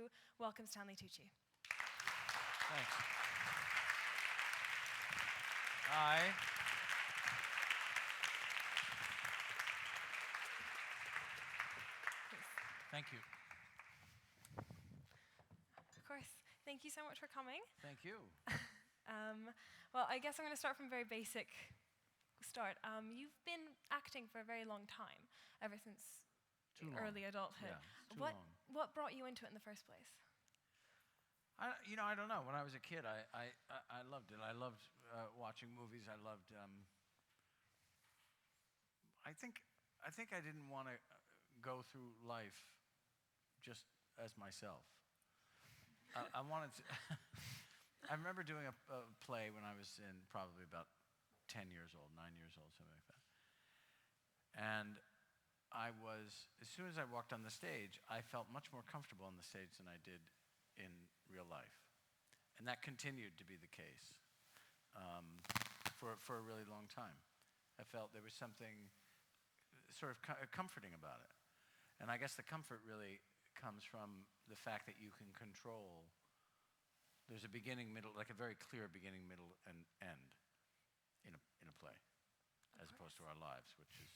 to welcome Stanley Tucci. Thanks. Hi. Thank you. Of course. Thank you so much for coming. Thank you. Well, I guess I'm going to start from a very basic start. You've been acting for a very long time, ever since early adulthood. Yeah, too long. What brought you into it in the first place? I don't know. When I was a kid, I loved it. I loved watching movies. I loved. I think I didn't want to go through life just as myself. I wanted to. I remember doing a play when I was in probably about 10 years old, 9 years old, something like that. And as soon as I walked on the stage, I felt much more comfortable on the stage than I did in real life. And that continued to be the case for a really long time. I felt there was something sort of comforting about it. And I guess the comfort really comes from the fact that you can control. There's a beginning, middle, like a very clear beginning, middle, and end in a play, as opposed to our lives, which is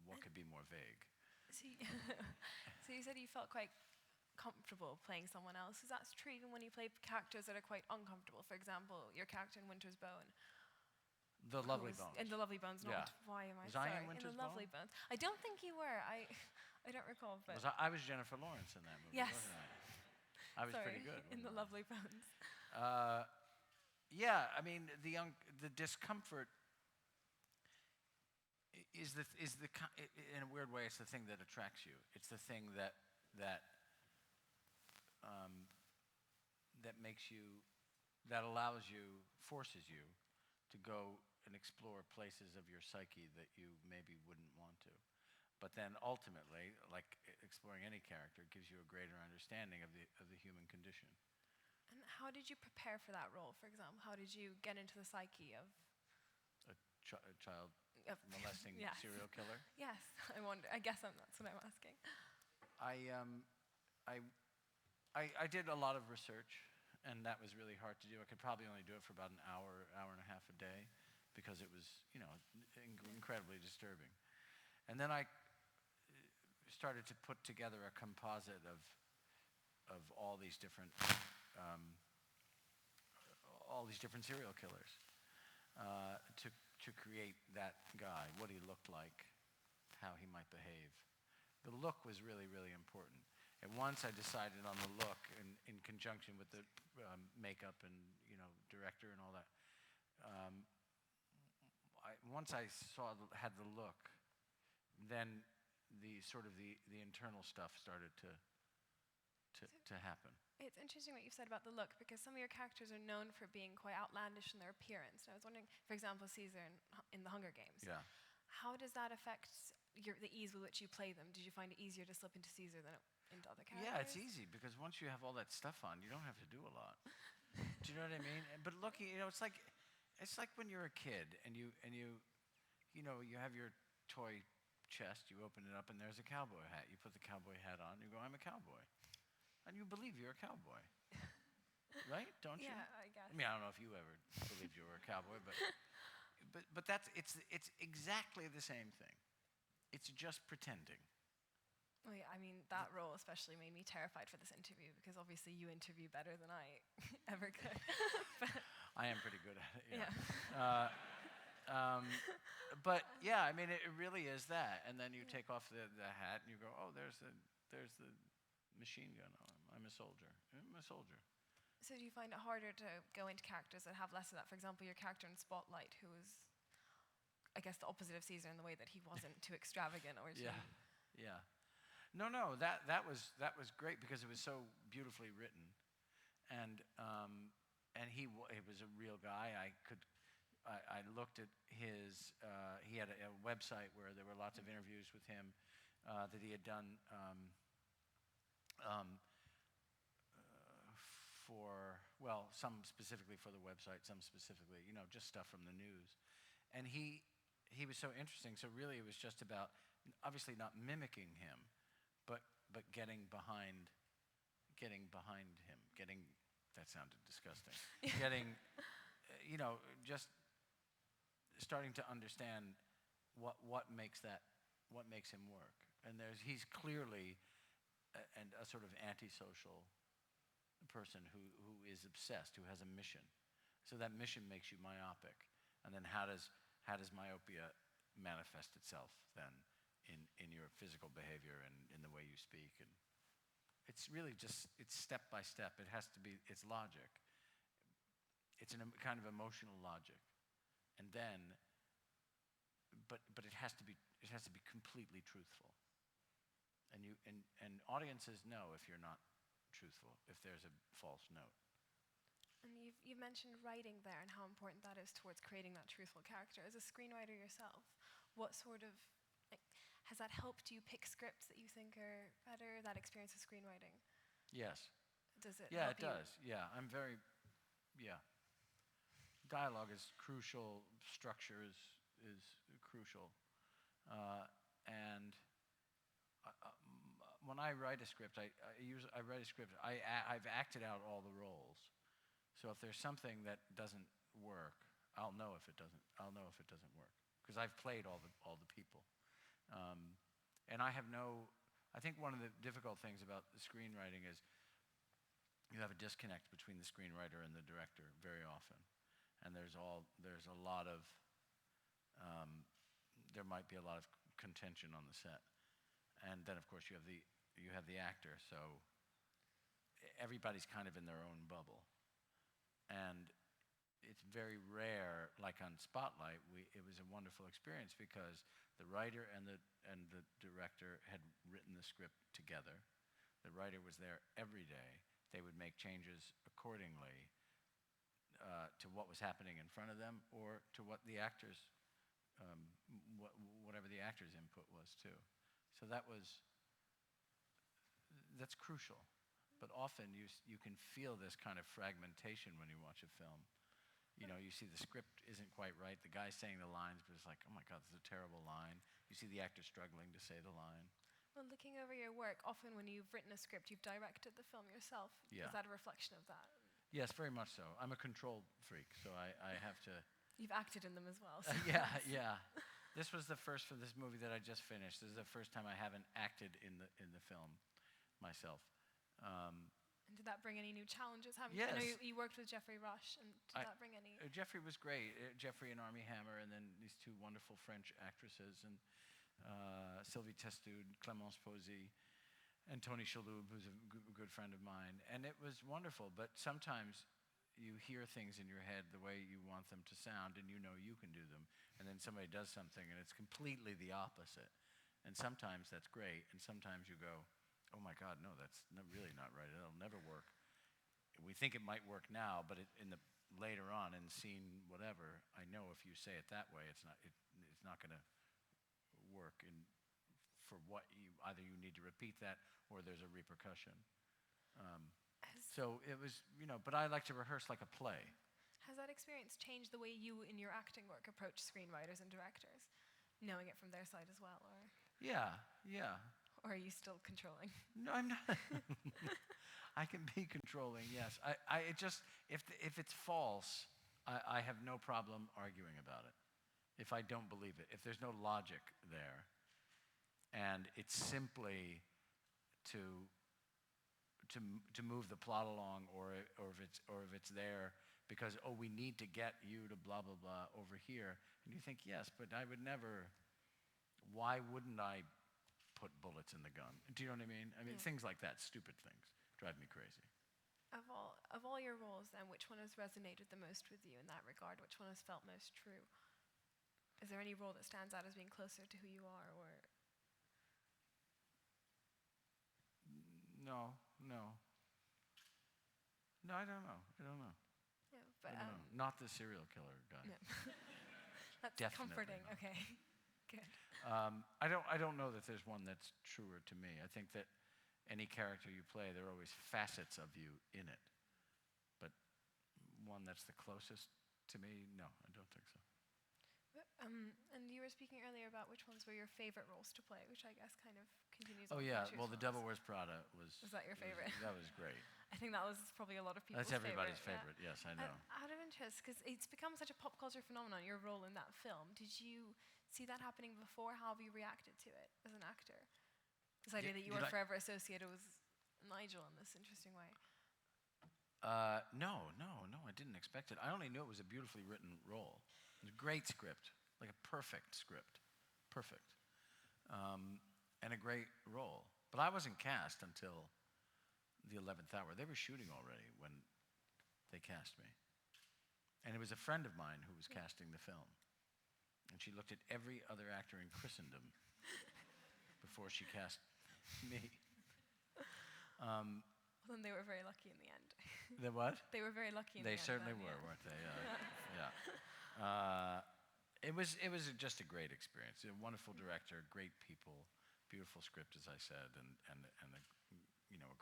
what could be more vague. So you said you felt quite comfortable playing someone else. Is that true even when you play characters that are quite uncomfortable? For example, your character in Winter's Bone. The Lovely Bones. In The Lovely Bones, not Yeah. Why Am I Was Sorry? I in Winter's The Lovely Bone? Bones. I don't think you were. I don't recall. But I was Jennifer Lawrence in that movie, yes. wasn't I? I was pretty good. In The Lovely Bones. Yeah, I mean, the discomfort is in a weird way, it's the thing that attracts you. It's the thing that makes you, that allows you, forces you to go and explore places of your psyche that you maybe wouldn't want to. But then ultimately, like exploring any character, gives you a greater understanding of the human condition. And how did you prepare for that role, for example? How did you get into the psyche of a child molesting yes. serial killer? Yes, I wonder. I guess that's what I'm asking. I did a lot of research, and that was really hard to do. I could probably only do it for about an hour and a half a day, because it was, incredibly disturbing. And then I started to put together a composite of all these different serial killers to create that guy, what he looked like, how he might behave. The look was really, really important. And once I decided on the look, in conjunction with the makeup and director and all that, once I had the look, then the internal stuff started to happen. It's interesting what you said about the look, because some of your characters are known for being quite outlandish in their appearance. And I was wondering, for example, Caesar in the Hunger Games. Yeah. How does that affect the ease with which you play them? Did you find it easier to slip into Caesar than into other characters? Yeah, it's easy, because once you have all that stuff on, you don't have to do a lot. Do you know what I mean? But look, it's like when you're a kid and you have your toy chest, you open it up, and there's a cowboy hat. You put the cowboy hat on, you go, I'm a cowboy. And you believe you're a cowboy. Right? Don't you? Yeah, I guess. I mean, I don't know if you ever believed you were a cowboy, but it's exactly the same thing. It's just pretending. Well, yeah, I mean, that role especially made me terrified for this interview, because obviously you interview better than I ever could. I am pretty good at it, yeah. But yeah, I mean, it really is that. And then you take off the hat and you go, oh, there's the machine gun. Oh, I'm a soldier. I'm a soldier. So do you find it harder to go into characters that have less of that? For example, your character in Spotlight, who was, I guess, the opposite of Caesar in the way that he wasn't too extravagant or too... Yeah. No, that was great, because it was so beautifully written, and he was a real guy. I looked at his. He had a website where there were lots of interviews with him that he had done some specifically for the website, some specifically, just stuff from the news, and he was so interesting. So really, it was just about obviously not mimicking him, but getting behind getting behind him, that sounded disgusting, getting, just starting to understand what makes him work. And he's clearly a sort of antisocial person who is obsessed, who has a mission. So that mission makes you myopic. And then how does myopia manifest itself then in your physical behavior and in the way you speak? And it's really it's step by step. It's logic. It's kind of emotional logic. And then, but it has to be completely truthful. And audiences know if you're not truthful, if there's a false note. And you've mentioned writing there and how important that is towards creating that truthful character. As a screenwriter yourself, what sort of, has that helped you pick scripts that you think are better, that experience of screenwriting? Yes. Does it Yeah, help it does. Yeah, dialogue is crucial, structure is crucial. And when I write a script, I've acted out all the roles. So if there's something that doesn't work, I'll know if it doesn't work, because I've played all the people. And I think one of the difficult things about the screenwriting is you have a disconnect between the screenwriter and the director very often. And there might be a lot of contention on the set. And then of course you have the actor, so everybody's kind of in their own bubble. And it's very rare, like on Spotlight, it was a wonderful experience because the writer and the director had written the script together. The writer was there every day. They would make changes accordingly to what was happening in front of them, or to what the actors, whatever the actor's input was too. So that's crucial. But often you can feel this kind of fragmentation when you watch a film. You see the script isn't quite right. The guy's saying the lines, but it's like, oh my God, this is a terrible line. You see the actor struggling to say the line. Well, looking over your work, often when you've written a script, you've directed the film yourself. Yeah. Is that a reflection of that? Yes, very much so. I'm a control freak, so I have to... You've acted in them as well. So yeah. This was the first for this movie that I just finished. This is the first time I haven't acted in the film myself. And did that bring any new challenges? Yes. I know you worked with Jeffrey Rush, and did that bring any? Jeffrey was great. Jeffrey and Armie Hammer, and then these two wonderful French actresses, and Sylvie Testude, Clémence Posey, and Tony Shalhoub, who's a good friend of mine. And it was wonderful, but sometimes you hear things in your head the way you want them to sound, and you know you can do them. And then somebody does something, and it's completely the opposite. And sometimes that's great, and sometimes you go, oh my God, no, that's really not right. It'll never work. We think it might work now, but later on in scene whatever, I know if you say it that way, it's not going to work. And for what either you need to repeat that or there's a repercussion. So it was, but I like to rehearse like a play. Has that experience changed the way you, in your acting work, approach screenwriters and directors, knowing it from their side as well, or? Yeah. Or are you still controlling? No, I'm not. I can be controlling, yes. I just, if it's false, I have no problem arguing about it. If I don't believe it, if there's no logic there, and it's simply to move the plot along, or if it's there because we need to get you to blah blah blah over here, and you think yes, but I would never. Why wouldn't I put bullets in the gun? Do you know what I mean? I mean, things like that, stupid things, drive me crazy. Of all your roles, then, which one has resonated the most with you in that regard? Which one has felt most true? Is there any role that stands out as being closer to who you are, or? No, I don't know. Yeah, but not the serial killer guy. No. That's Definitely comforting. not. Okay, good. I don't know that there's one that's truer to me. I think that any character you play, there are always facets of you in it. But one that's the closest to me, no, I don't think so. And you were speaking earlier about which ones were your favorite roles to play, which I guess kind of continues Oh on from yeah, the well, The truthful Devil ones. Wears Prada was. Was that your favorite? That was great. I think that was probably a lot of people's That's everybody's favorite. favorite. Yes, I know. Out of interest, because it's become such a pop culture phenomenon, your role in that film, did you see that happening before? How have you reacted to it as an actor? This idea that you were forever associated with Nigel in this interesting way. No, I didn't expect it. I only knew it was a beautifully written role. It was a great script, like a perfect script. Perfect. And a great role. But I wasn't cast until the 11th hour. They were shooting already when they cast me. And it was a friend of mine who was casting the film. And she looked at every other actor in Christendom before she cast me. Well, then they were very lucky in the end. The what? They were very lucky in the They end. certainly then, were, yeah. weren't they? Yeah. It was just a great experience. A wonderful director, great people, beautiful script, as I said, and a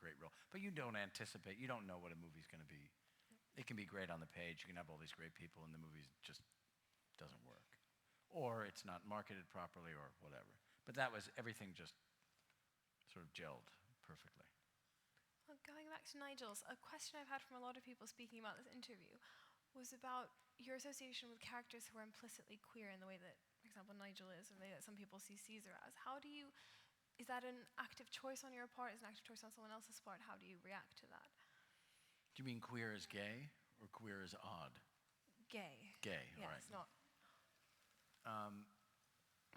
great role. But you don't anticipate. You don't know what a movie's going to be. It can be great on the page. You can have all these great people, and the movie just doesn't work, or it's not marketed properly, or whatever. But everything just sort of gelled perfectly. Well, going back to Nigel's, a question I've had from a lot of people speaking about this interview was about your association with characters who are implicitly queer in the way that, for example, Nigel is, and the way that some people see Caesar as. Is that an active choice on your part? Is it an active choice on someone else's part? How do you react to that? Do you mean queer as gay or queer as odd? Gay. Gay, yeah, right. It's not.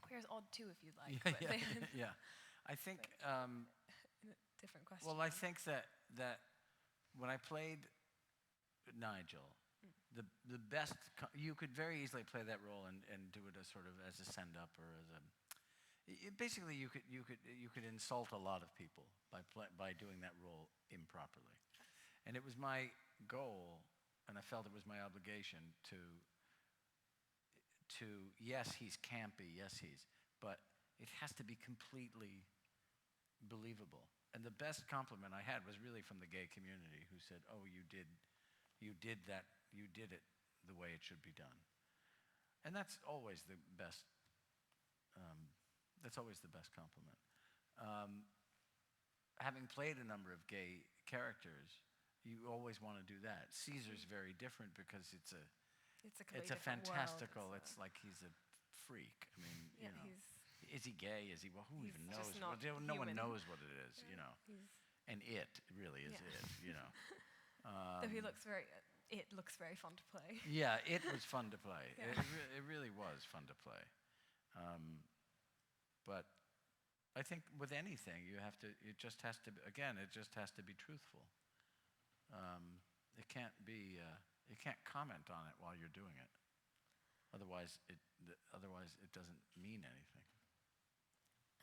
Queer is odd too, if you'd like. Yeah. I think. Different question. Well, I think that when I played Nigel, the best you could very easily play that role and do it as sort of as a send up or as a. Basically, you could insult a lot of people by doing that role improperly, and it was my goal, and I felt it was my obligation to. Yes, he's campy. Yes, but it has to be completely believable. And the best compliment I had was really from the gay community, who said, "Oh, you did that. You did it the way it should be done." And that's always the best. That's always the best compliment. Having played a number of gay characters, you always want to do that. Caesar's very different because it's a fantastical. World. It's like he's a freak. I mean, Yeah, is he gay? Is he? Well, who even knows? just not No one human. knows what it is, And it really is Yeah. it, Though it looks very fun to play. Yeah, it was fun to play. Yeah. It really was fun to play. But I think with anything, it just has to be truthful. It can't be, you can't comment on it while you're doing it. Otherwise it doesn't mean anything.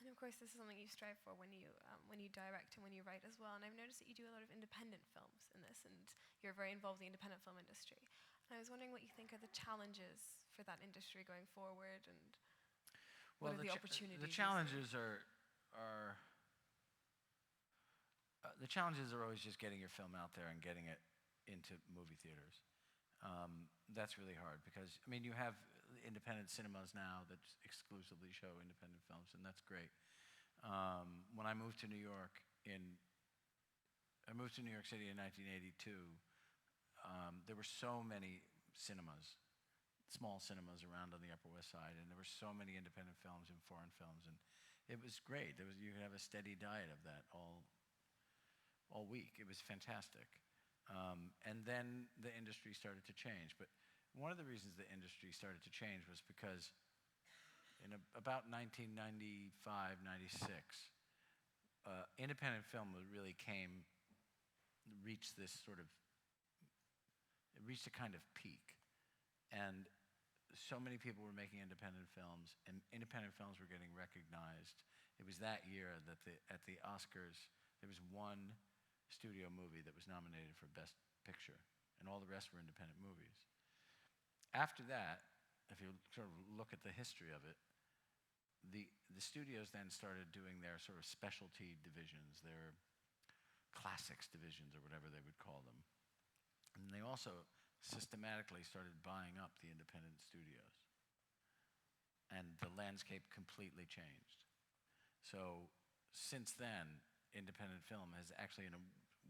And of course, this is something you strive for when you direct and when you write as well. And I've noticed that you do a lot of independent films in this, and you're very involved in the independent film industry. And I was wondering what you think are the challenges for that industry going forward, and what are the opportunities? The challenges are always just getting your film out there and getting it into movie theaters. That's really hard because, I mean, you have independent cinemas now that exclusively show independent films, and that's great. When I moved to New York City in 1982, there were so many cinemas, small cinemas around on the Upper West Side, and there were so many independent films and foreign films, and it was great. You could have a steady diet of that all week. It was fantastic. And then the industry started to change. But one of the reasons the industry started to change was because in about 1995, 96, independent film reached a kind of peak. And so many people were making independent films, and independent films were getting recognized. It was that year that at the Oscars, there was one studio movie that was nominated for Best Picture, and all the rest were independent movies. After that, if you sort of look at the history of it, the studios then started doing their sort of specialty divisions, their classics divisions, or whatever they would call them. And they also systematically started buying up the independent studios. and the landscape completely changed. So since then, independent film has actually, in a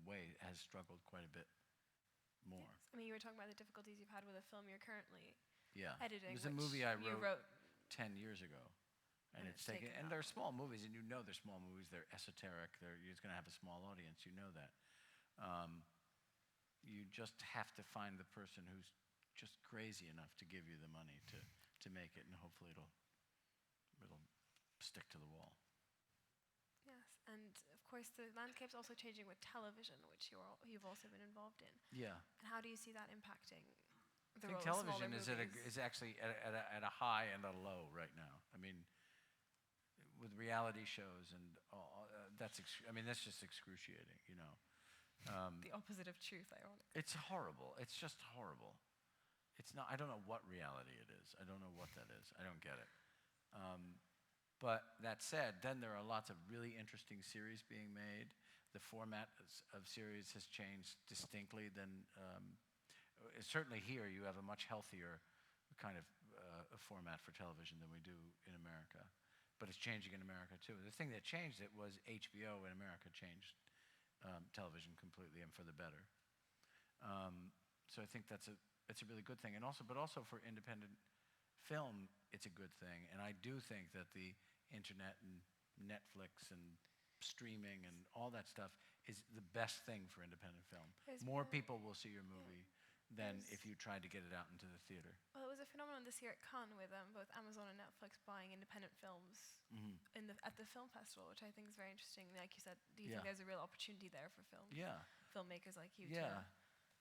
way, has struggled quite a bit more. Yes. I mean, you were talking about the difficulties you've had with a film you're currently Yeah. editing. It was a movie I you wrote 10 years ago. And it's it's taken, taken and that they're small movies, and you know they're small movies. They're esoteric. It's going to have a small audience. You know that. You just have to find the person who's just crazy enough to give you the money to make it, and hopefully it'll stick to the wall. Yes, and of course the landscape's also changing with television, which you've also been involved in. Yeah. And how do you see that impacting the I think role of television smaller is movies? actually at a high and a low right now. I mean, with reality shows and that's just excruciating, you know. The opposite of truth, ironically. It's horrible. It's just horrible. It's not. I don't know what reality it is. I don't know what that is. I don't get it. But that said, then there are lots of really interesting series being made. The format of series has changed distinctly. Certainly here you have a much healthier kind of format for television than we do in America. But it's changing in America too. The thing that changed it was HBO in America changed television completely and for the better. So I think it's a really good thing, but also for independent film, it's a good thing. And I do think that the internet and Netflix and streaming and all that stuff is the best thing for independent film. More people will see your movie than if you tried to get it out into the theater. Well, it was a phenomenon this year at Cannes with both Amazon and Netflix buying independent films at the film festival, which I think is very interesting. Like you said, do you think there's a real opportunity there for filmmakers like you too?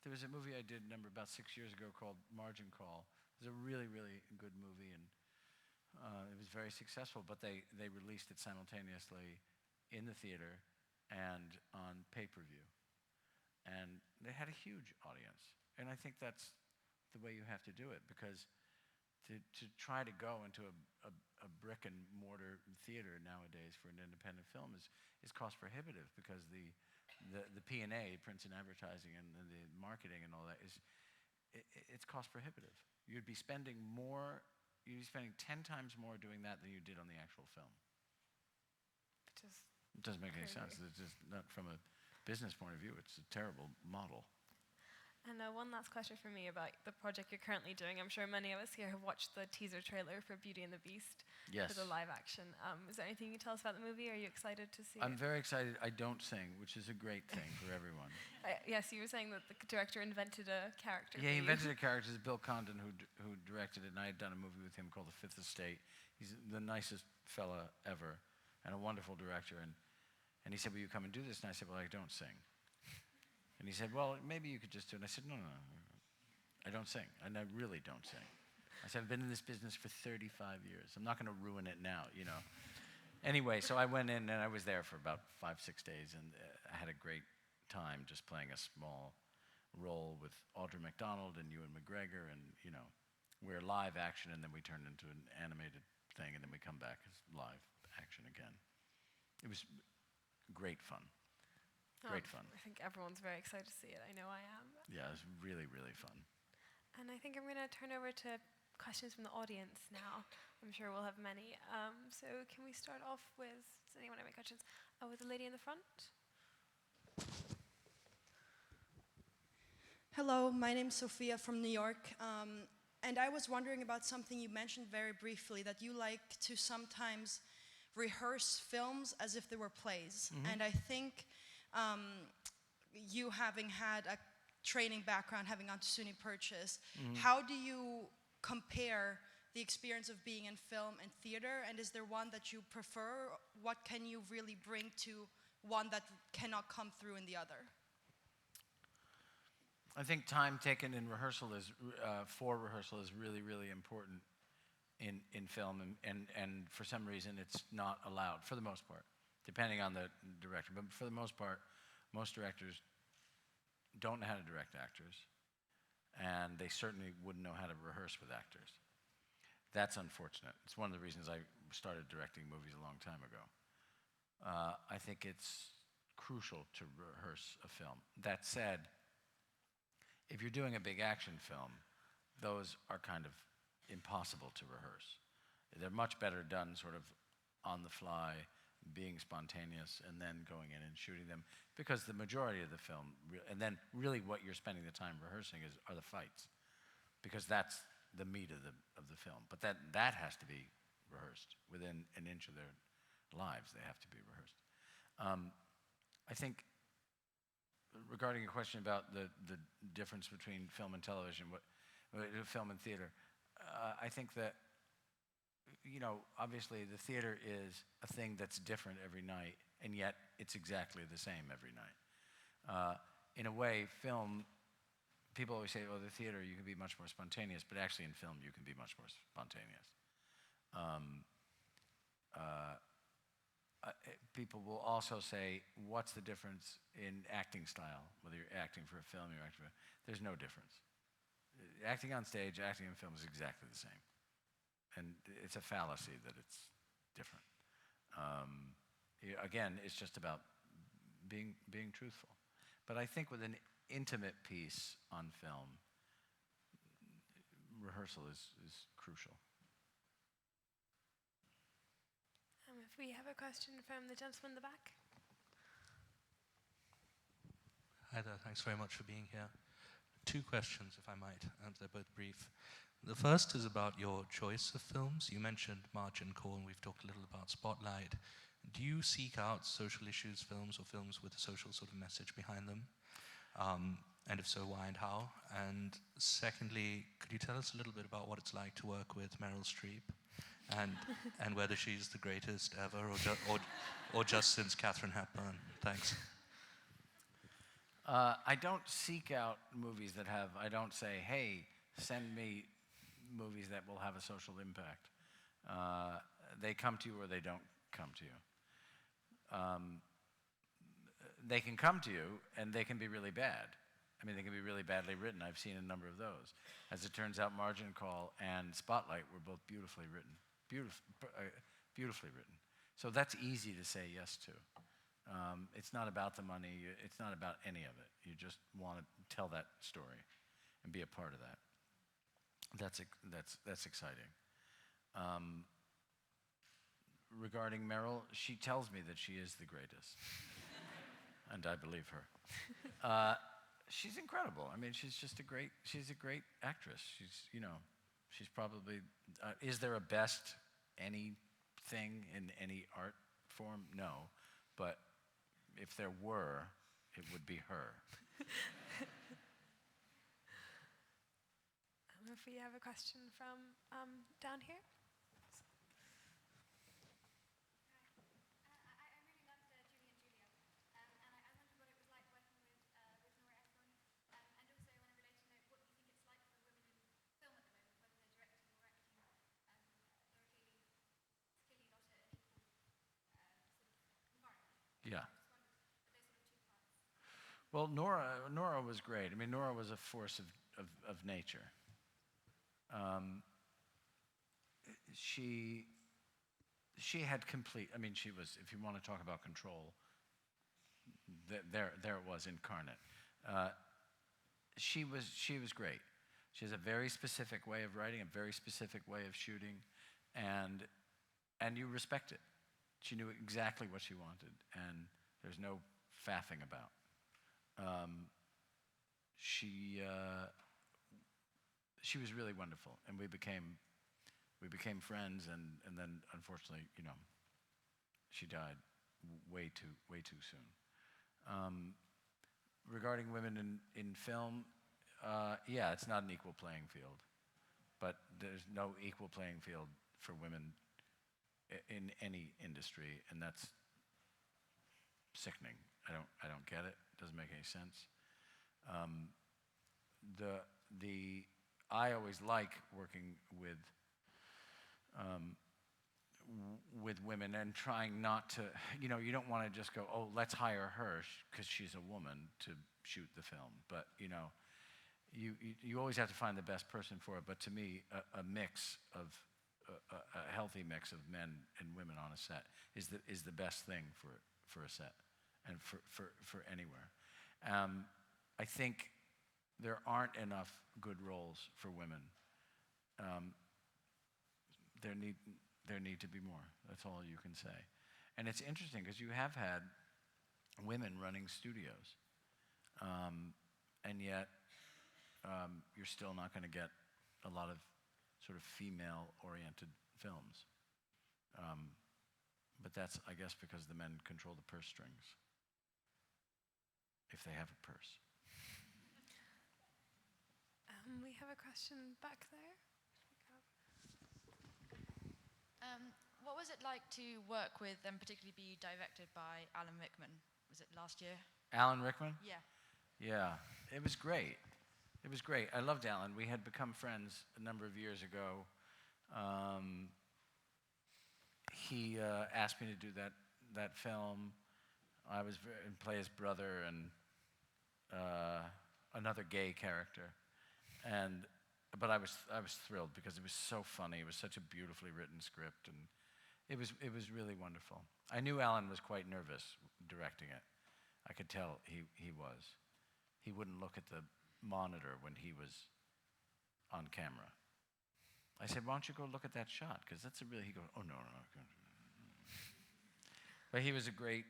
There was a movie I did about 6 years ago called Margin Call. It was a really, really good movie, and it was very successful, but they released it simultaneously in the theater and on pay-per-view. And they had a huge audience. And I think that's the way you have to do it, because to try to go into a brick and mortar theater nowadays for an independent film is cost prohibitive, because the P&A, prints and advertising, and the marketing and all that it's cost prohibitive. You'd be spending 10 times more doing that than you did on the actual film. It doesn't make any sense. It's just not from a business point of view. It's a terrible model. And one last question for me about the project you're currently doing. I'm sure many of us here have watched the teaser trailer for Beauty and the Beast. Yes. For the live action. Is there anything you can tell us about the movie? Are you excited to see I'm it? very excited. I don't sing, which is a great thing for everyone. Yes, you were saying that the director invented a character. Yeah, he invented a character. It's Bill Condon who directed it, and I had done a movie with him called The Fifth Estate. He's the nicest fella ever and a wonderful director. And he said, will you come and do this? And I said, well, I don't sing. And he said, well, maybe you could just do it. And I said, no. I don't sing, and I really don't sing. I said, I've been in this business for 35 years. I'm not going to ruin it now, you know. Anyway, so I went in, and I was there for about 5-6 days, and I had a great time just playing a small role with Audra McDonald and Ewan McGregor, and, you know, we're live action, and then we turn into an animated thing, and then we come back as live action again. It was great fun. Great fun. I think everyone's very excited to see it. I know I am. Yeah, it was really, really fun. And I think I'm going to turn over to questions from the audience now. I'm sure we'll have many. So can we start off with, does anyone have any questions? With the lady in the front. Hello, my name's Sophia from New York. And I was wondering about something you mentioned very briefly, that you like to sometimes rehearse films as if they were plays. And I think you having had a training background, having gone to SUNY Purchase, how do you compare the experience of being in film and theater, and is there one that you prefer? What can you really bring to one that cannot come through in the other? I think time taken in rehearsal for rehearsal is really, really important in film, and for some reason it's not allowed, for the most part, depending on the director. But for the most part, most directors don't know how to direct actors, and they certainly wouldn't know how to rehearse with actors. That's unfortunate. It's one of the reasons I started directing movies a long time ago. I think it's crucial to rehearse a film. That said, if you're doing a big action film, those are kind of impossible to rehearse. They're much better done sort of on the fly, being spontaneous, and then going in and shooting them. Because the majority of the film, and then really what you're spending the time rehearsing are the fights, because that's the meat of the film. But that has to be rehearsed within an inch of their lives. They have to be rehearsed. I think, regarding your question about the difference between film and television, film and theater, I think that, obviously the theater is a thing that's different every night, and yet it's exactly the same every night. In a way, film, people always say, oh, the theater, you can be much more spontaneous, but actually in film, you can be much more spontaneous. People will also say, what's the difference in acting style, whether you're acting for a film or you're acting for there's no difference. Acting on stage, acting in film is exactly the same. And it's a fallacy that it's different. Again, it's just about being truthful. But I think with an intimate piece on film, rehearsal is crucial. If we have a question from the gentleman in the back. Hi there, thanks very much for being here. 2 questions, if I might, and they're both brief. The first is about your choice of films. You mentioned Margin Call, and we've talked a little about Spotlight. Do you seek out social issues films or films with a social sort of message behind them? And if so, why and how? And secondly, could you tell us a little bit about what it's like to work with Meryl Streep? And whether she's the greatest ever, or just since Katharine Hepburn. Thanks. I don't seek out movies that have. I don't say, "Hey, send me movies that will have a social impact." They come to you or they don't come to you. They can come to you and they can be really bad. I mean, they can be really badly written. I've seen a number of those. As it turns out, Margin Call and Spotlight were both beautifully written. Beautifully written. So that's easy to say yes to. It's not about the money. It's not about any of it. You just want to tell that story and be a part of that. That's exciting. Regarding Meryl, she tells me that she is the greatest, and I believe her. She's incredible. I mean, she's a great actress. She's probably, is there a best anything in any art form? No, but if there were, it would be her. If we have a question from down here. Yeah. Well, Nora was great. I mean, Nora was a force of nature. She had complete. I mean, she was. If you want to talk about control, there it was incarnate. She was great. She has a very specific way of writing, a very specific way of shooting, and you respect it. She knew exactly what she wanted, and there's no faffing about. She was really wonderful, and we became friends, and then unfortunately, she died way too soon. Regarding women in film, yeah, it's not an equal playing field, but there's no equal playing field for women in any industry, and that's sickening. I don't get it. It doesn't make any sense. I always like working with women and trying not to, you don't want to just go, oh, let's hire her because she's a woman to shoot the film. But you always have to find the best person for it. But to me, a mix of a healthy mix of men and women on a set is the best thing for a set and for anywhere. I think there aren't enough good roles for women. there need to be more. That's all you can say. And it's interesting because you have had women running studios, and yet you're still not going to get a lot of sort of female-oriented films. But that's, I guess, because the men control the purse strings, if they have a purse. We have a question back there. What was it like to work with and particularly be directed by Alan Rickman? Was it last year? Alan Rickman? Yeah. Yeah, it was great. It was great. I loved Alan. We had become friends a number of years ago. He asked me to do that film. I was and play his brother and another gay character, but I was thrilled because it was so funny. It was such a beautifully written script, and it was really wonderful. I knew Alan was quite nervous directing it. I could tell he was. He wouldn't look at the monitor when he was on camera. I said, "Why don't you go look at that shot? Because that's a really." He goes, "Oh no, no, no." But he was a great,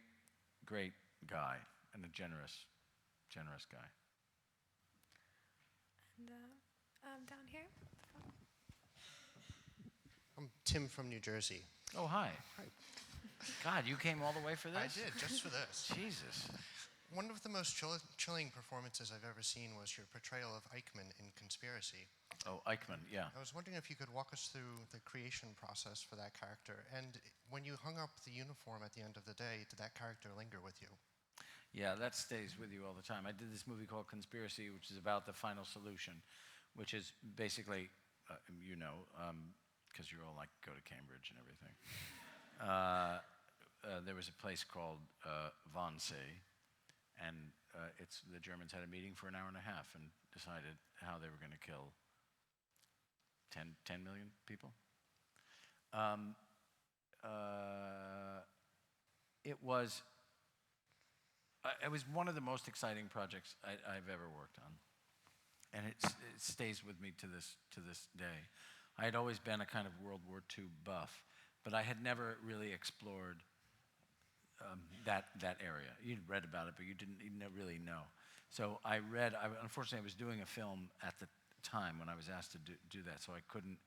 great guy and a generous guy. And down here. I'm Tim from New Jersey. Oh, hi. Hi. God, you came all the way for this? I did, just for this. Jesus. One of the most chilling performances I've ever seen was your portrayal of Eichmann in Conspiracy. Oh, Eichmann, yeah. I was wondering if you could walk us through the creation process for that character. And when you hung up the uniform at the end of the day, did that character linger with you? Yeah, that stays with you all the time. I did this movie called Conspiracy, which is about the final solution, which is basically, because you're all like, go to Cambridge and everything. There was a place called Wannsee, and the Germans had a meeting for an hour and a half and decided how they were going to kill 10 million people. It was one of the most exciting projects I've ever worked on, and it stays with me to this day. I had always been a kind of World War II buff, but I had never really explored that area. You'd read about it, but you didn't really know. So unfortunately, I was doing a film at the time when I was asked to do that, so I couldn't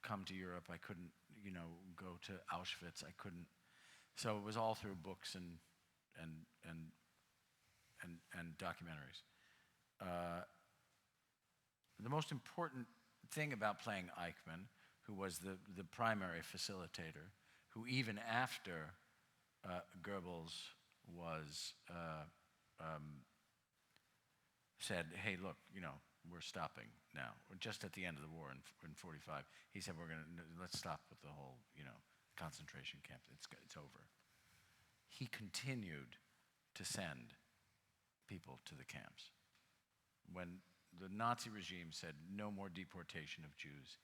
come to Europe. I couldn't, go to Auschwitz. I couldn't. So it was all through books and documentaries. The most important thing about playing Eichmann, who was the primary facilitator, who even after Goebbels was said, "Hey, look, we're stopping now." Just at the end of the war in 1945, he said, let's stop with the whole, concentration camp. It's over." He continued to send people to the camps. When the Nazi regime said no more deportation of Jews,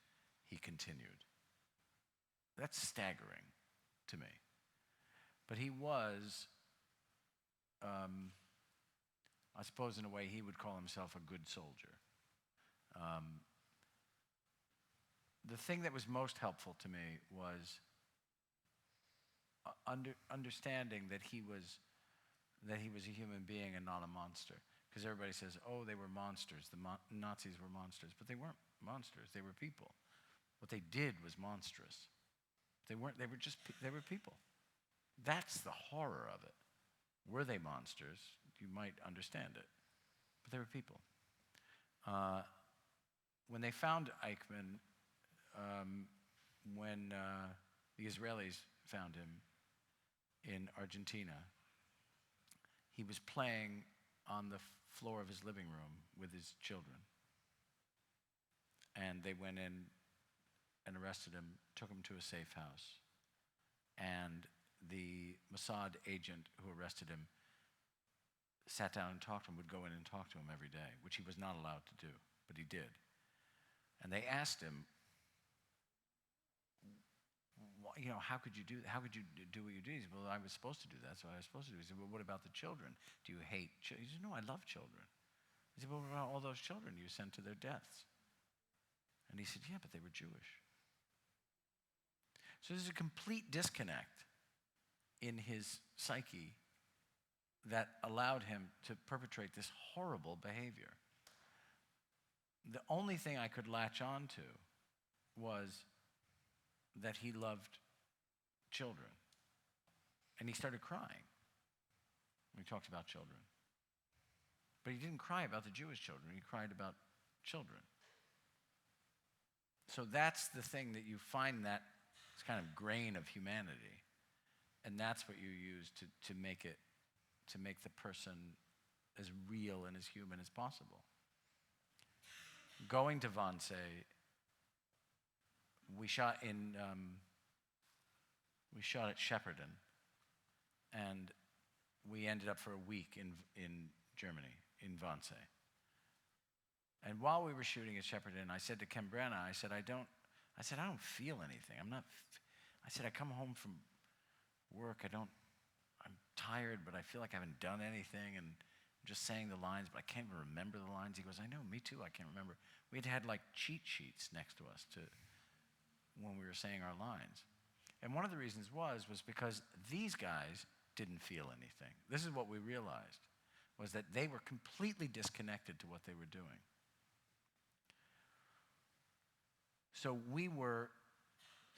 he continued. That's staggering to me. But he was, I suppose in a way he would call himself a good soldier. The thing that was most helpful to me was understanding that he was a human being and not a monster. Because everybody says, "Oh, they were monsters. The Nazis were monsters," but they weren't monsters. They were people. What they did was monstrous. They were people. That's the horror of it. Were they monsters? You might understand it, but they were people. When they found Eichmann, when the Israelis found him in Argentina, he was playing on the floor of his living room with his children. And they went in and arrested him, took him to a safe house. And the Mossad agent who arrested him sat down and talked to him, would go in and talk to him every day, which he was not allowed to do, but he did. And they asked him, how could you do that? How could you do what you do? He said, "Well, I was supposed to do that, so I was supposed to do it." He said, "Well, what about the children? Do you hate children?" He said, "No, I love children." He said, "Well, what about all those children you sent to their deaths?" And he said, "Yeah, but they were Jewish." So there's a complete disconnect in his psyche that allowed him to perpetrate this horrible behavior. The only thing I could latch on to was that he loved children. And he started crying when he talked about children. But he didn't cry about the Jewish children, he cried about children. So that's the thing, that you find that kind of grain of humanity, and that's what you use to make the person as real and as human as possible. Going to Wannsee, we shot at Shepperton, and we ended up for a week in Germany, in Wannsee. And while we were shooting at Shepperton, I said to Ken Branagh, I said, I don't feel anything. I said, I come home from work, I'm tired, but I feel like I haven't done anything, and I'm just saying the lines, but I can't even remember the lines. He goes, I know, me too, I can't remember. We'd had like cheat sheets next to us when we were saying our lines. And one of the reasons was because these guys didn't feel anything. This is what we realized, was that they were completely disconnected to what they were doing. So we were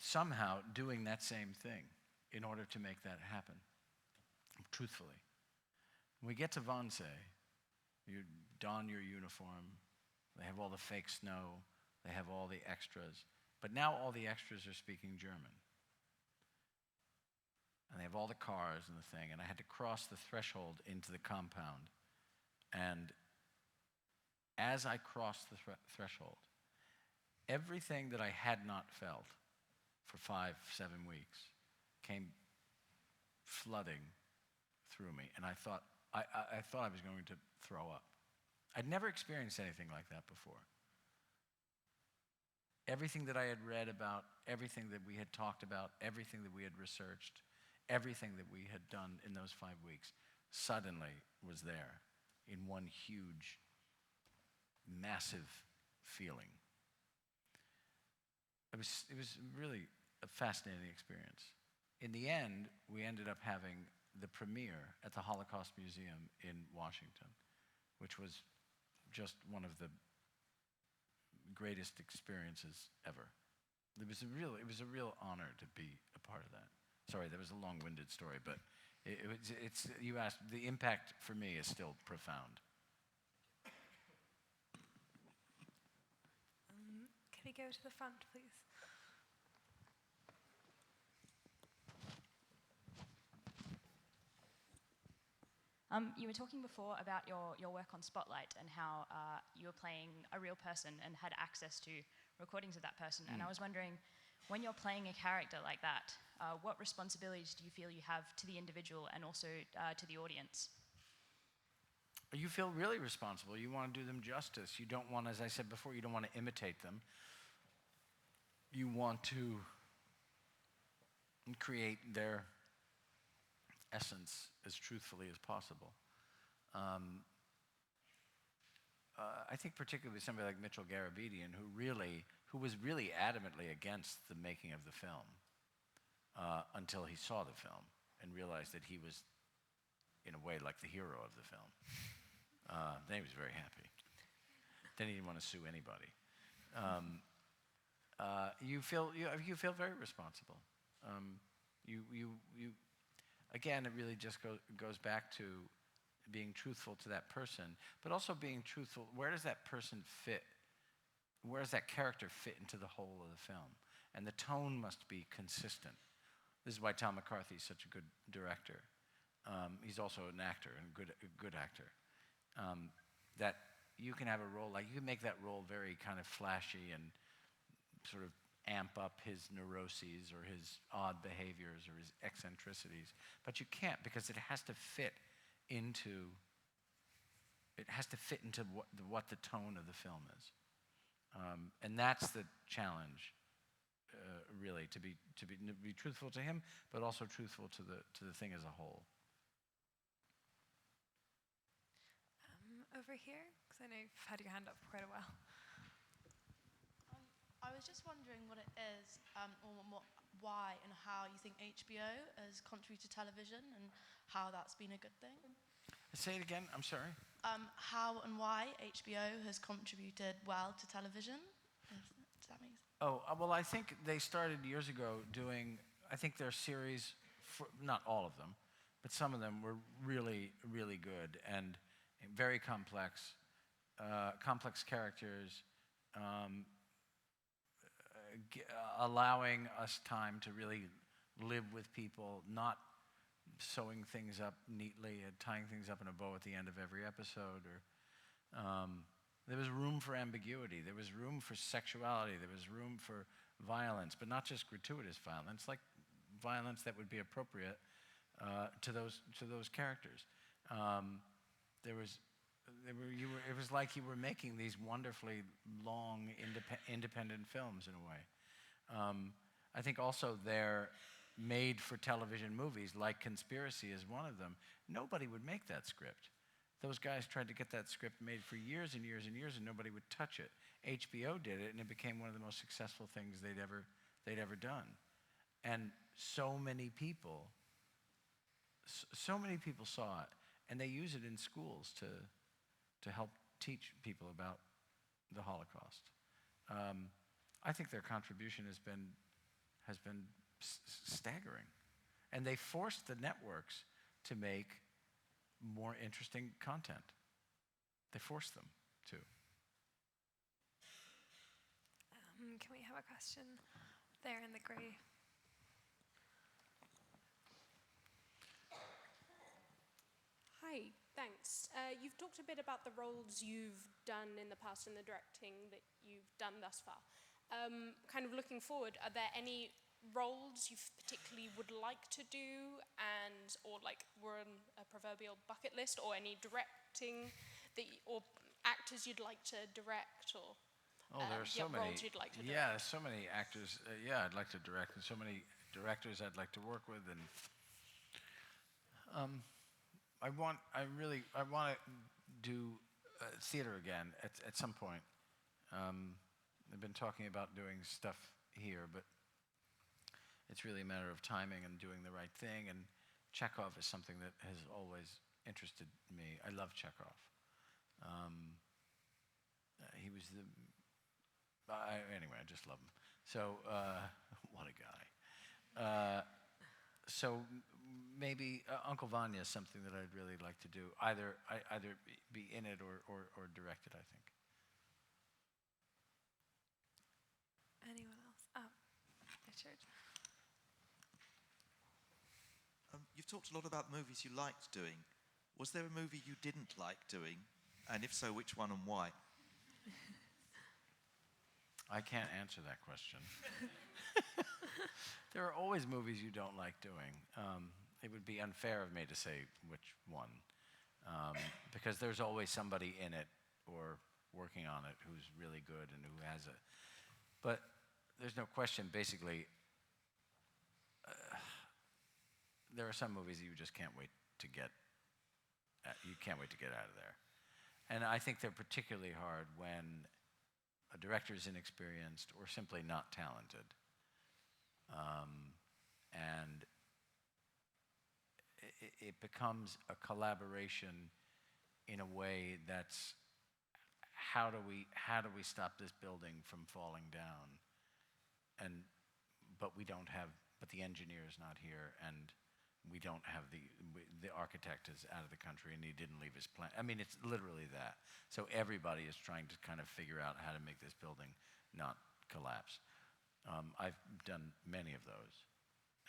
somehow doing that same thing in order to make that happen, truthfully. When we get to Wannsee, you don your uniform, they have all the fake snow, they have all the extras, but now all the extras are speaking German. And they have all the cars and the thing, and I had to cross the threshold into the compound. And as I crossed the threshold, everything that I had not felt for 5-7 weeks came flooding through me, and I thought I was going to throw up. I'd never experienced anything like that before. Everything that I had read about, everything that we had talked about, everything that we had researched, everything that we had done in those 5 weeks suddenly was there in one huge, massive feeling. It was really a fascinating experience. In the end, we ended up having the premiere at the Holocaust Museum in Washington, which was just one of the greatest experiences ever. It was a real honor to be a part of that. Sorry, that was a long-winded story, but you asked, the impact for me is still profound. Can we go to the front, please? You were talking before about your work on Spotlight and how you were playing a real person and had access to recordings of that person. And I was wondering, when you're playing a character like that, what responsibilities do you feel you have to the individual and also to the audience? You feel really responsible. You want to do them justice. You don't want, as I said before, you don't want to imitate them. You want to create their essence as truthfully as possible. I think particularly somebody like Mitchell Garabedian, who was really adamantly against the making of the film until he saw the film and realized that he was, in a way, like the hero of the film. Then he was very happy. Then he didn't want to sue anybody. You feel very responsible. Again, it really just goes back to being truthful to that person, but also being truthful. Where does that person fit? Where does that character fit into the whole of the film? And the tone must be consistent. This is why Tom McCarthy is such a good director. He's also an actor, and a good actor. That you can have a role, like you can make that role very kind of flashy and sort of amp up his neuroses or his odd behaviors or his eccentricities, but you can't, because it has to fit into what the tone of the film is, and that's the challenge, really, to be truthful to him, but also truthful to the thing as a whole. Over here, because I know you've had your hand up for quite a while. I was just wondering what it is, or why and how you think HBO has contributed to television and how that's been a good thing. Say it again, I'm sorry. How and why HBO has contributed well to television. Does that make sense? Oh, well, I think they started years ago doing, I think their series, not all of them, but some of them were really, really good and very complex, complex characters, allowing us time to really live with people, not sewing things up neatly and tying things up in a bow at the end of every episode. Or there was room for ambiguity. There was room for sexuality. There was room for violence, but not just gratuitous violence, like violence that would be appropriate to those characters. It was like you were making these wonderfully long, independent films in a way. I think also they're made-for-television movies, like Conspiracy is one of them. Nobody would make that script. Those guys tried to get that script made for years and years and years, and nobody would touch it. HBO did it, and it became one of the most successful things they'd ever done. And so many people saw it, and they use it in schools to help teach people about the Holocaust. I think their contribution has been staggering, and they forced the networks to make more interesting content. They forced them to. Can we have a question there in the grey? Hi, thanks. You've talked a bit about the roles you've done in the past and the directing that you've done thus far. Kind of looking forward, are there any roles you particularly would like to do or like were on a proverbial bucket list, or any directing or actors you'd like to direct, or there are so many roles you'd like to direct? Yeah, so many actors. I'd like to direct, and so many directors I'd like to work with, and I want to do theater again at some point. I've been talking about doing stuff here, but it's really a matter of timing and doing the right thing. And Chekhov is something that has always interested me. I love Chekhov. He was anyway, I just love him. So, what a guy. So maybe Uncle Vanya is something that I'd really like to do. Either be in it or direct it, I think. Anyone else? Oh, Richard. You've talked a lot about movies you liked doing. Was there a movie you didn't like doing? And if so, which one and why? I can't answer that question. There are always movies you don't like doing. It would be unfair of me to say which one, because there's always somebody in it or working on it who's really good and who has it. But there's no question, basically, there are some movies you just can't wait to get out of there. And I think they're particularly hard when a director is inexperienced or simply not talented. And it becomes a collaboration in a way that's how do we stop this building from falling down? But the engineer is not here, and we don't have the architect is out of the country and he didn't leave his plan. I mean, it's literally that. So everybody is trying to kind of figure out how to make this building not collapse. I've done many of those,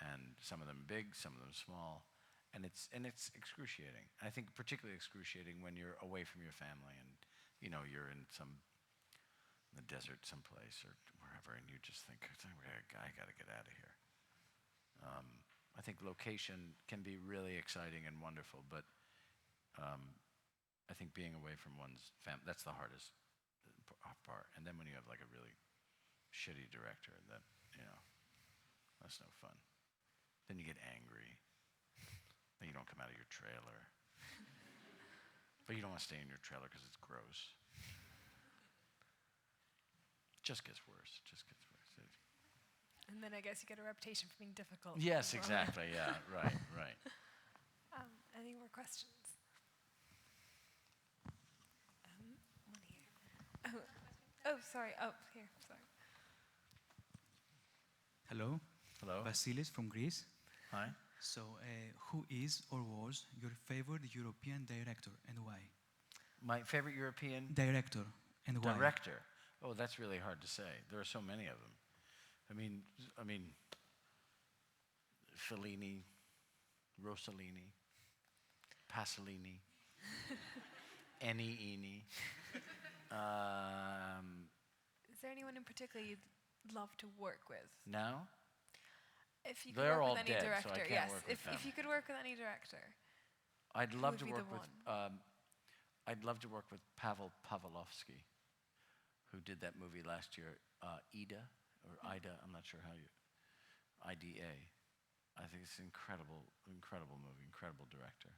and some of them big, some of them small, and it's excruciating. I think particularly excruciating when you're away from your family and you're in the desert someplace or wherever, and you just think, I got to get out of here. I think location can be really exciting and wonderful, but I think being away from one's family, that's the hardest part. And then when you have like a really shitty director, that's no fun. Then you get angry. Then you don't come out of your trailer. But you don't want to stay in your trailer because it's gross. It just gets worse. And then I guess you get a reputation for being difficult. Yes, exactly. Yeah, right, right. Any more questions? One here. Oh, sorry. Oh, here. Sorry. Hello. Hello. Vasilis from Greece. Hi. So, who is or was your favorite European director and why? My favorite European Director and why? director. Oh, that's really hard to say. There are so many of them. I mean, Fellini, Rossellini, Pasolini, Eni. Is there anyone in particular you'd love to work with? Now? If you could They're work all with any dead, so I director, can't yes. work with them. If you could work with any director, I'd who love would to be work the with. one? I'd love to work with Pavel Pavlovsky, who did that movie last year, Ida or Ida. I'm not sure how you. IDA. I think it's an incredible movie, incredible director.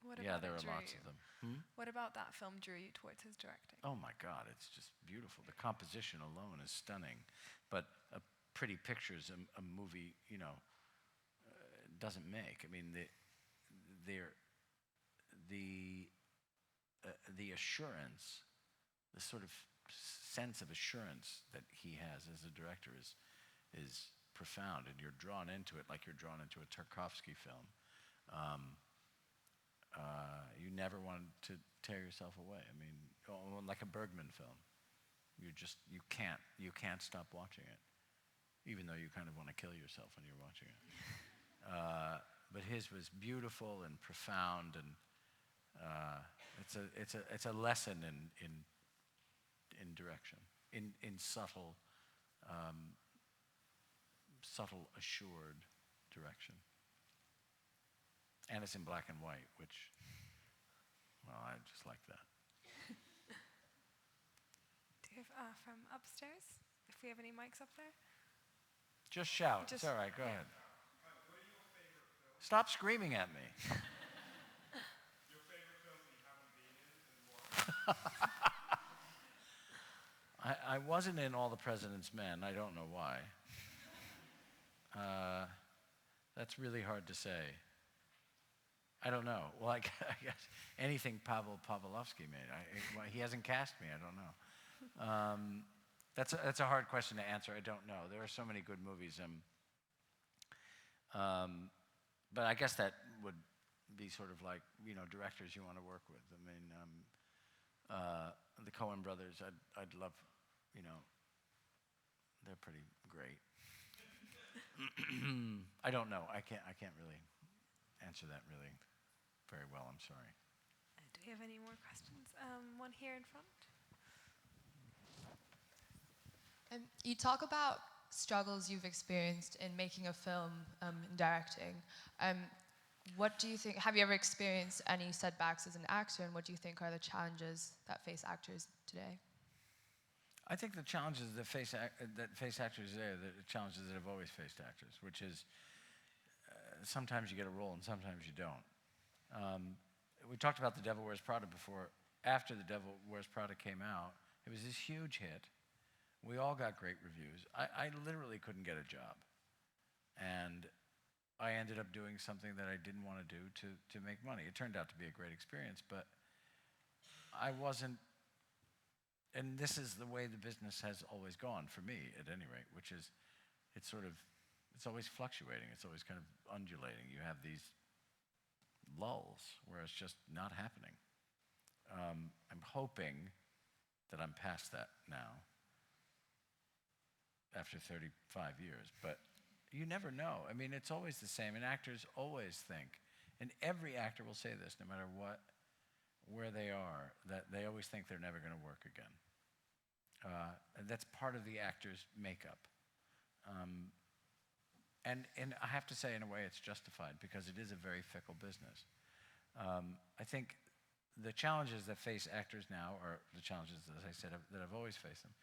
What Yeah, about there it are drew lots you? of them. Hmm? What about that film drew you towards his directing? Oh my God, it's just beautiful. The composition alone is stunning, but a pretty pictures a movie, doesn't make. I mean, the assurance, the sort of sense of assurance that he has as a director is profound, and you're drawn into it like you're drawn into a Tarkovsky film. You never want to tear yourself away. I mean, like a Bergman film, you can't stop watching it, even though you kind of want to kill yourself when you're watching it. But his was beautiful and profound, and it's a lesson in direction, in subtle, assured direction. And it's in black and white, which, well, I just like that. Do you have from upstairs? If we have any mics up there? Just shout. It's all right. Go ahead. Stop screaming at me. Your favorite film that you haven't been in and why? I wasn't in All the President's Men. I don't know why. That's really hard to say. I don't know. Well, I guess anything Pavel Pavlovsky made. He hasn't cast me. I don't know. That's a hard question to answer. I don't know. There are so many good movies. But I guess that would be sort of like, directors you want to work with. I mean, the Coen brothers, I'd love, they're pretty great. I don't know. I can't really answer that really very well. I'm sorry. Do we have any more questions? One here in front. You talk about struggles you've experienced in making a film and directing. What do you think, have you ever experienced any setbacks as an actor, and what do you think are the challenges that face actors today? I think the challenges that face actors today are the challenges that have always faced actors, which is sometimes you get a role and sometimes you don't. We talked about The Devil Wears Prada before. After The Devil Wears Prada came out, it was this huge hit. We all got great reviews. I literally couldn't get a job. And I ended up doing something that I didn't want to do to make money. It turned out to be a great experience, but I wasn't, and this is the way the business has always gone, for me at any rate, which is it's always fluctuating. It's always kind of undulating. You have these lulls where it's just not happening. I'm hoping that I'm past that now after 35 years, but you never know. I mean, it's always the same, and actors always think, and every actor will say this, no matter where they are, that they always think they're never going to work again. And that's part of the actor's makeup. And I have to say, in a way, it's justified, because it is a very fickle business. I think the challenges that face actors now are the challenges, as I said, that I've always faced them.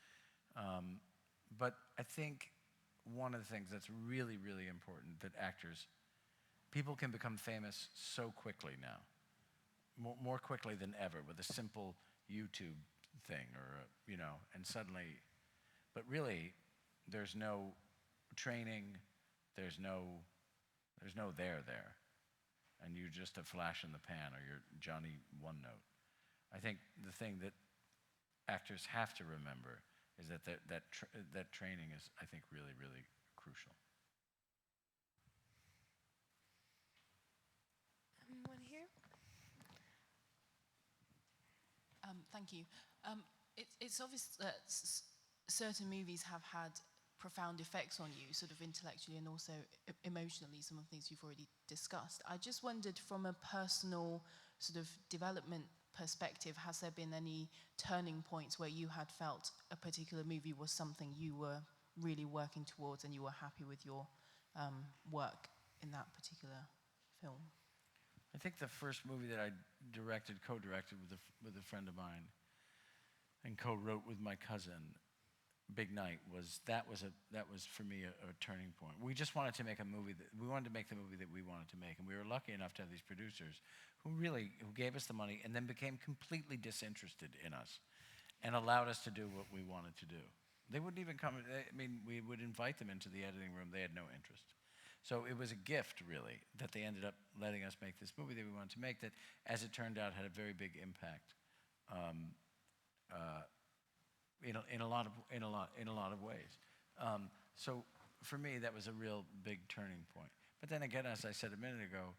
But I think one of the things that's really, really important, that people can become famous so quickly now, more quickly than ever, with a simple YouTube thing, or and suddenly, but really, there's no training, there's no there. And you're just a flash in the pan, or you're Johnny One Note. I think the thing that actors have to remember is that training is, I think, really, really crucial. One here. Thank you. It's obvious that certain movies have had profound effects on you, sort of intellectually and also emotionally, some of the things you've already discussed. I just wondered, from a personal sort of development perspective, has there been any turning points where you had felt a particular movie was something you were really working towards and you were happy with your work in that particular film? I think the first movie that I co-directed with a friend of mine, and co-wrote with my cousin, Big Night, was for me a turning point. We just wanted to make a movie we wanted to make the movie that we wanted to make, and we were lucky enough to have these producers who gave us the money and then became completely disinterested in us and allowed us to do what we wanted to do. They wouldn't even come. I mean, we would invite them into the editing room. They had no interest. So it was a gift, really, that they ended up letting us make this movie that we wanted to make that, as it turned out, had a very big impact in a lot of ways. So for me, that was a real big turning point. But then again, as I said a minute ago,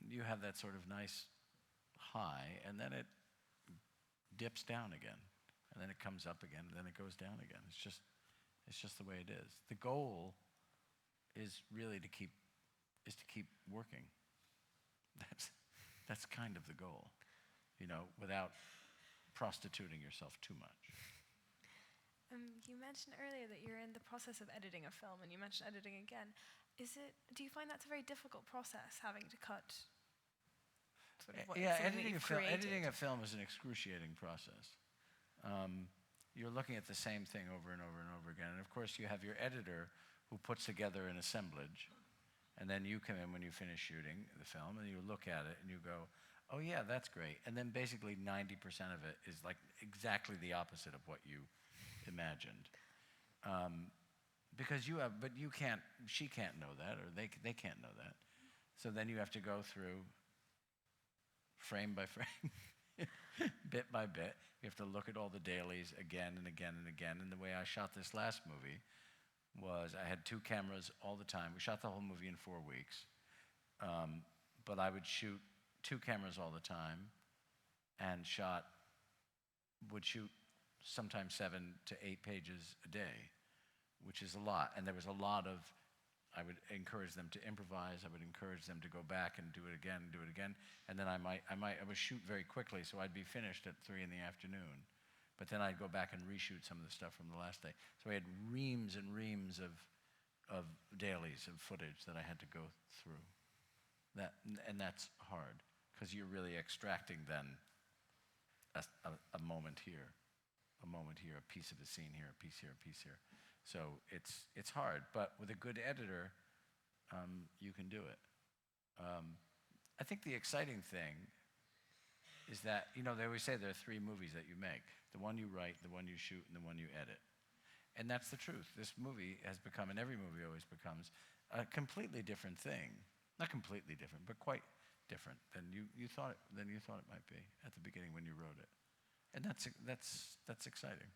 you have that sort of nice high, and then it dips down again, and then it comes up again, and then it goes down again. It's just the way it is. The goal is really to keep working. That's kind of the goal, without prostituting yourself too much. You mentioned earlier that you're in the process of editing a film, and you mentioned editing again. Do you find that's a very difficult process, having to cut sort of what editing a a film is an excruciating process. You're looking at the same thing over and over and over again. And of course, you have your editor who puts together an assemblage, and then you come in when you finish shooting the film, and you look at it, and you go, oh yeah, that's great. And then basically 90% of it is like exactly the opposite of what you imagined. Because she can't know that, or they can't know that. So then you have to go through frame by frame, bit by bit. You have to look at all the dailies again and again and again. And the way I shot this last movie was I had 2 cameras all the time. We shot the whole movie in 4 weeks. But I would shoot 2 cameras all the time and would shoot sometimes 7 to 8 pages a day, which is a lot. And there was a lot of, I would encourage them to improvise. I would encourage them to go back and do it again, and then I would shoot very quickly, so I'd be finished at 3 in the afternoon. But then I'd go back and reshoot some of the stuff from the last day. So I had reams and reams of dailies of footage that I had to go through. And that's hard, because you're really extracting then a moment here, a piece of a scene here, a piece here, a piece here. So it's hard, but with a good editor, you can do it. I think the exciting thing is that, they always say there are 3 movies that you make: the one you write, the one you shoot, and the one you edit. And that's the truth. This movie has become, and every movie always becomes, a completely different thing. Not completely different, but quite different than you thought it might be at the beginning when you wrote it. And that's exciting.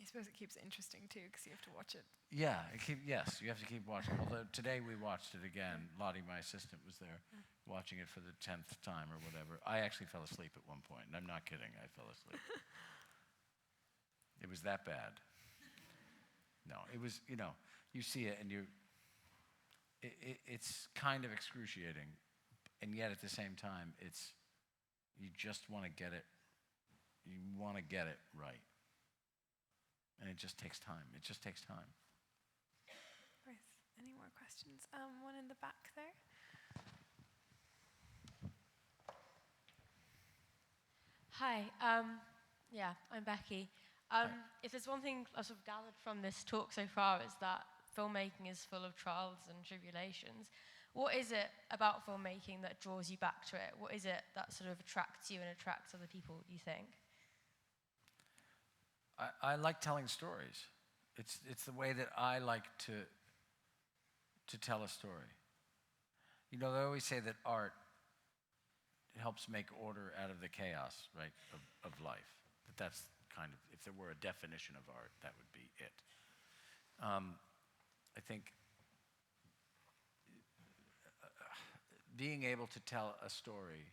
I suppose it keeps it interesting too, because you have to watch it. Yeah, yes, you have to keep watching. Although today we watched it again. Lottie, my assistant, was there watching it for the 10th time or whatever. I actually fell asleep at one point, and I'm not kidding. I fell asleep. It was that bad. No, it was. You see it, and it's kind of excruciating, and yet at the same time, you just want to get it. You want to get it right. And it just takes time. Any more questions? One in the back there. Hi. I'm Becky. If there's one thing I've sort of gathered from this talk so far, is that filmmaking is full of trials and tribulations. What is it about filmmaking that draws you back to it? What is it that sort of attracts you and attracts other people, you think? I like telling stories. it's the way that I like to tell a story. You know, they always say that art helps make order out of the chaos, right, of life. But that's kind of, if there were a definition of art, that would be it. I think being able to tell a story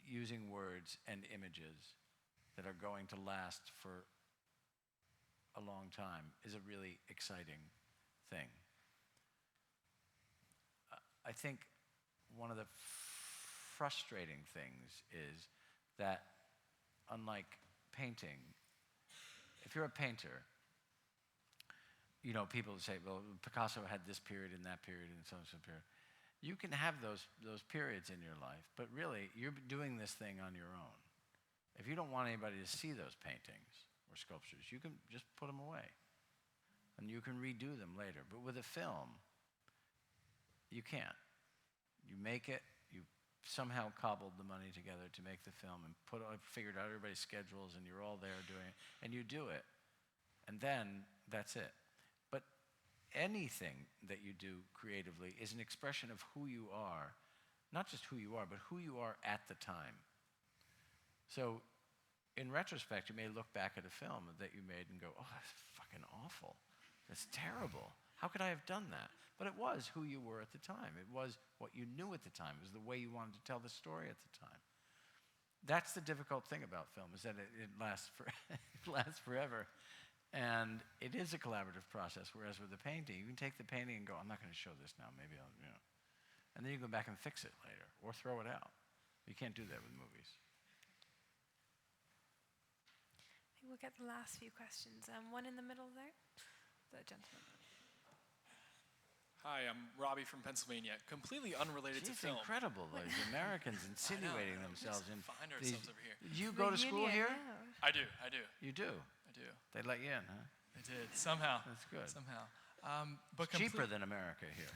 using words and images that are going to last for a long time is a really exciting thing. I think one of the frustrating things is that, unlike painting, if you're a painter, you know, people say, well, Picasso had this period and that period and so and so period. You can have those periods in your life, but really, you're doing this thing on your own. If you don't want anybody to see those paintings or sculptures, you can just put them away. And you can redo them later. But with a film, you can't. You make it, you somehow cobbled the money together to make the film and figured out everybody's schedules, and you're all there doing it, and you do it. And then that's it. But anything that you do creatively is an expression of who you are, not just who you are, but who you are at the time. So in retrospect, you may look back at a film that you made and go, oh, that's fucking awful. That's terrible. How could I have done that? But it was who you were at the time. It was what you knew at the time. It was the way you wanted to tell the story at the time. That's the difficult thing about film, is that it lasts forever. And it is a collaborative process, whereas with the painting, you can take the painting and go, I'm not going to show this now, maybe I'll, you know. And then you go back and fix it later, or throw it out. You can't do that with movies. I think we'll get the last few questions. One in the middle there, the gentleman. Hi, I'm Robbie from Pennsylvania. Completely unrelated to film. It's incredible, those Americans insinuating themselves in. Find ourselves over here. Did you go to school here? I do. You do? I do. They let you in, huh? They did, somehow. That's good. Somehow. But it's cheaper than America here.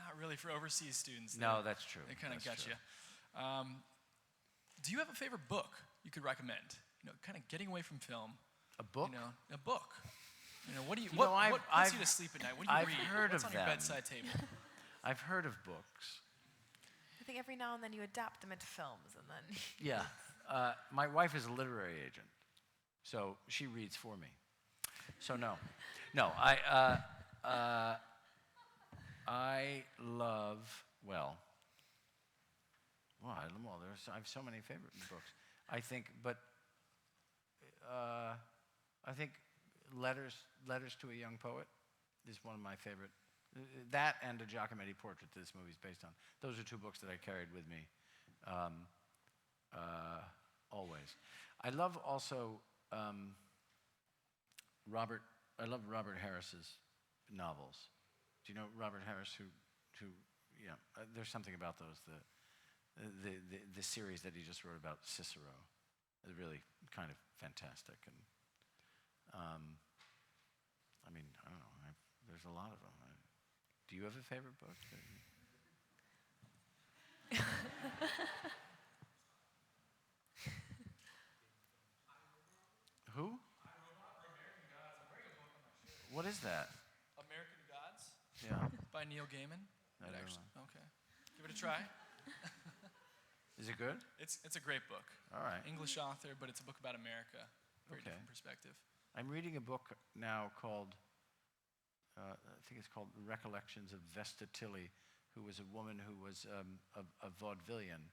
Not really for overseas students. No, that's true. They kind of That's get true. you. Do you have a favorite book you could recommend? You know, kind of getting away from film. A book? You know, a book. You know, what do you? You know, what puts you to sleep at night? What do you I've read? heard What's of on your them. bedside table? I've heard of books. I think every now and then you adapt them into films, and then. Yeah. My wife is a literary agent, so she reads for me. So no. No, I love, well, I have so many favorite books. I think Letters to a Young Poet is one of my favorite. That and a Giacometti portrait that this movie's based on. Those are two books that I carried with me always. I love also Robert Harris's novels. Do you know Robert Harris? Who yeah, there's something about those. The series that he just wrote about Cicero is really kind of fantastic. And I mean, I don't know. There's a lot of them. Do you have a favorite book? Who? What is that? American Gods? Yeah. By Neil Gaiman? I don't know. Okay. Give it a try. Is it good? It's a great book. All right. English author, but it's a book about America. Very different perspective. I'm reading a book now called, I think it's called Recollections of Vesta Tilley, who was a woman who was a vaudevillian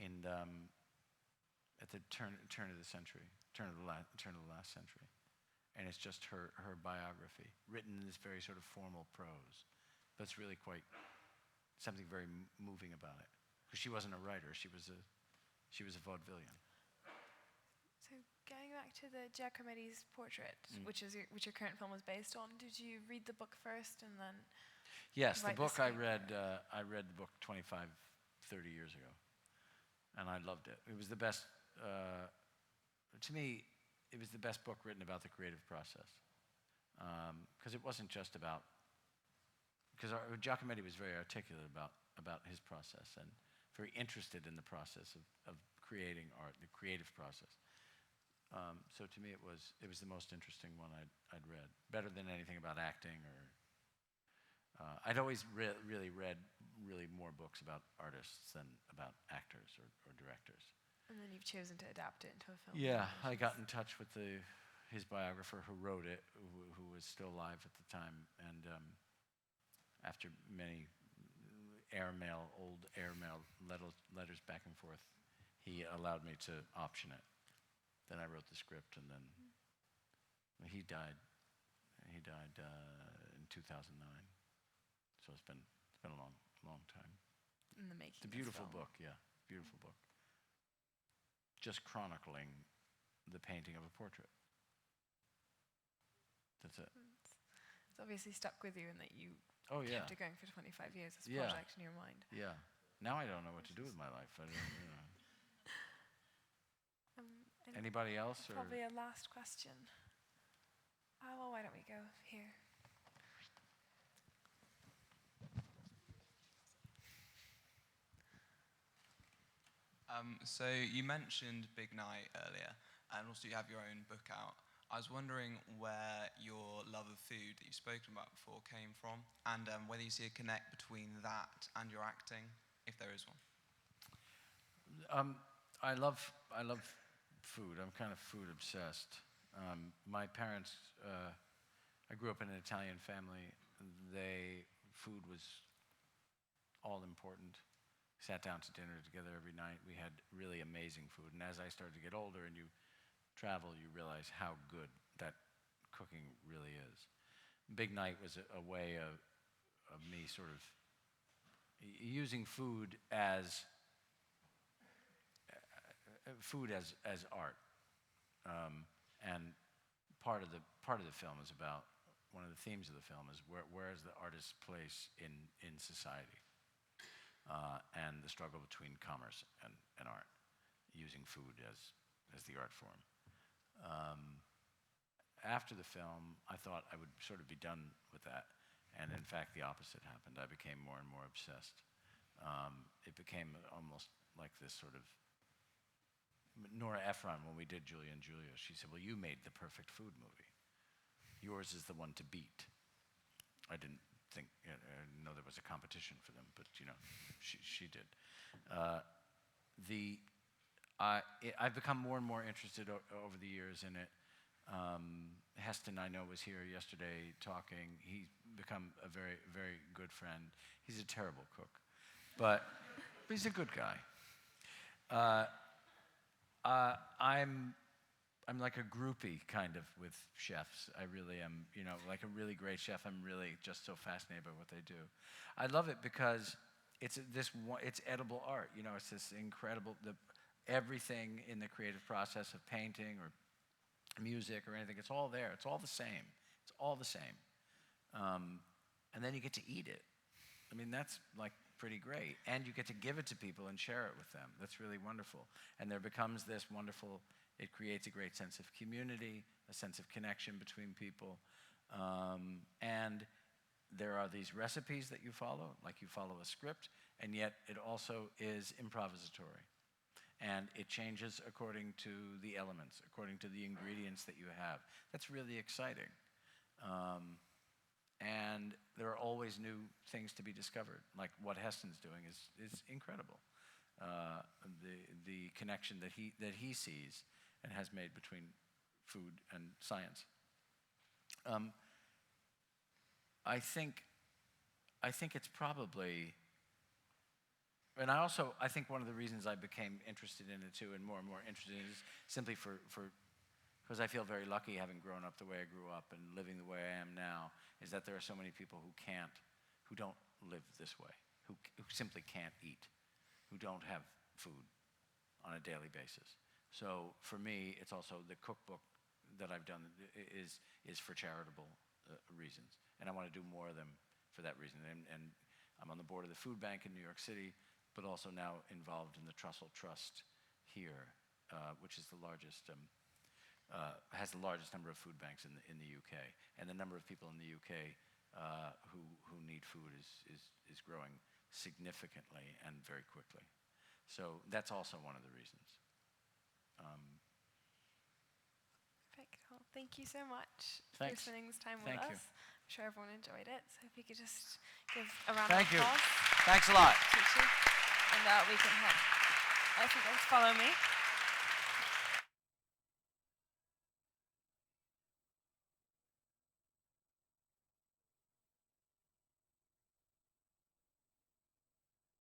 at the turn of the century, turn of the last century. And it's just her biography, written in this very sort of formal prose. But it's really quite something very moving about it. Because she wasn't a writer, she was a vaudevillian. So going back to the Giacometti's portrait, which your current film was based on, did you read the book first and then? Yes, the write book I screenplay? read the book 25, 30 years ago, and I loved it. It was the best, to me, it was the best book written about the creative process. Because it wasn't just about, because Giacometti was very articulate about his process and very interested in the process of creating art, the creative process. So to me, it was the most interesting one I'd read, better than anything about acting or. I'd always really read more books about artists than about actors or directors. And then you've chosen to adapt it into a film. Yeah, I got in touch with his biographer who wrote it, who was still alive at the time, and after many old airmail letters back and forth, he allowed me to option it. Then I wrote the script, and then he died. He died in 2009. So it's been a long time. In the making. It's a beautiful book, yeah, beautiful book. Just chronicling the painting of a portrait. That's it. It's obviously stuck with you in that you yeah. kept it going for 25 years as a Yeah. project in your mind. Yeah. Now I don't know what to do with my life. I don't, Anybody else? Or? Probably a last question. Well, why don't we go here? So you mentioned Big Night earlier, and also you have your own book out. I was wondering where your love of food that you've spoken about before came from, and whether you see a connect between that and your acting, if there is one. I love food. I'm kind of food obsessed. My parents, I grew up in an Italian family. Food was all important. Sat down to dinner together every night. We had really amazing food. And as I started to get older and you travel, you realize how good that cooking really is. Big Night was a way of me sort of using food as art. And part of the film is about, one of the themes of the film is where is the artist's place in society. And the struggle between commerce and art, using food as the art form. After the film, I thought I would sort of be done with that, and in fact, the opposite happened. I became more and more obsessed. It became almost like this sort of Nora Ephron, when we did Julia and Julia, she said, "Well, you made the perfect food movie. Yours is the one to beat." I didn't know there was a competition for them, but she did. I've become more and more interested over the years in it. Heston, I know, was here yesterday talking. He's become a very, very good friend. He's a terrible cook, but he's a good guy. I'm like a groupie kind of with chefs. I really am, like a really great chef. I'm really just so fascinated by what they do. I love it because it's edible art. It's this incredible, everything in the creative process of painting or music or anything, it's all there. It's all the same. It's all the same. And then you get to eat it. I mean, that's like pretty great. And you get to give it to people and share it with them. That's really wonderful. And there becomes this wonderful, it creates a great sense of community, a sense of connection between people. And there are these recipes that you follow, like you follow a script, and yet it also is improvisatory. And it changes according to the elements, according to the ingredients that you have. That's really exciting. And there are always new things to be discovered. Like what Heston's doing is incredible. The connection that he sees and has made between food and science. I think it's probably, and I think one of the reasons I became interested in it too, and more interested in it, is simply because I feel very lucky having grown up the way I grew up and living the way I am now, is that there are so many people who don't live this way, who simply can't eat, who don't have food on a daily basis. So for me, it's also the cookbook that I've done is for charitable reasons, and I want to do more of them for that reason. And I'm on the board of the food bank in New York City, but also now involved in the Trussell Trust here, which is the largest, has the largest number of food banks in the UK, and the number of people in the UK who need food is growing significantly and very quickly. So that's also one of the reasons. thank you so much Thanks. for spending this time Thank with you. us. I'm sure everyone enjoyed it. So if you could just give a round Thank of you. applause. Thanks a lot. Tucci. And we can head. If you guys follow me.